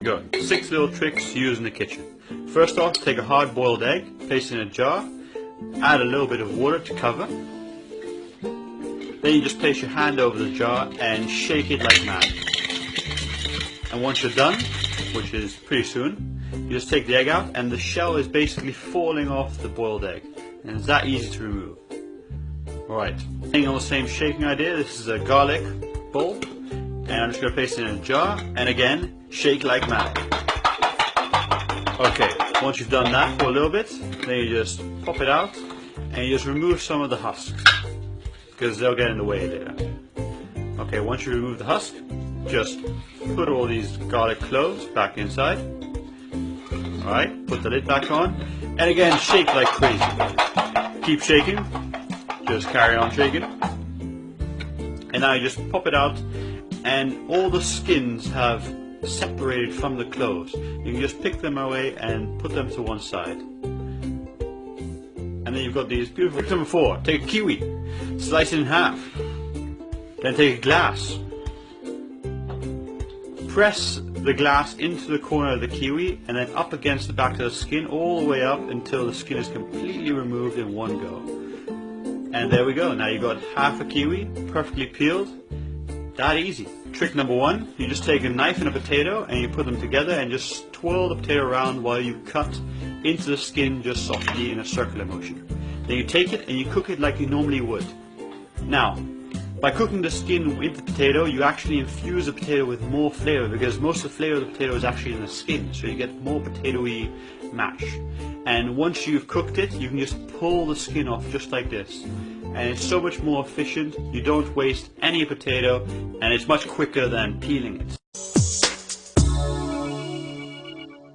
Go. 6 little tricks to use in the kitchen. First off, take a hard-boiled egg, place it in a jar, add a little bit of water to cover. Then you just place your hand over the jar and shake it like mad. And once you're done, which is pretty soon, you just take the egg out and the shell is basically falling off the boiled egg. And it's that easy to remove. Alright, staying on the same shaking idea, this is a garlic bowl. And I'm just going to place it in a jar and again, shake like mad. Okay, once you've done that for a little bit, then you just pop it out and you just remove some of the husks. Because they'll get in the way later. Okay, once you remove the husk, just put all these garlic cloves back inside. Alright, put the lid back on. And again, shake like crazy. Keep shaking. Just carry on shaking. And now you just pop it out and all the skins have separated from the cloves. You can just pick them away and put them to one side. And then you've got these beautiful. Trick number 4, take a kiwi, slice it in half. Then take a glass. Press the glass into the corner of the kiwi and then up against the back of the skin all the way up until the skin is completely removed in one go. And there we go, now you've got half a kiwi, perfectly peeled. That easy. Trick number 1, you just take a knife and a potato and you put them together and just twirl the potato around while you cut into the skin just softly in a circular motion. Then you take it and you cook it like you normally would. Now, by cooking the skin with the potato, you actually infuse the potato with more flavor because most of the flavor of the potato is actually in the skin, so you get more potatoey mash. And once you've cooked it, you can just pull the skin off just like this. And it's so much more efficient, you don't waste any potato, and it's much quicker than peeling it.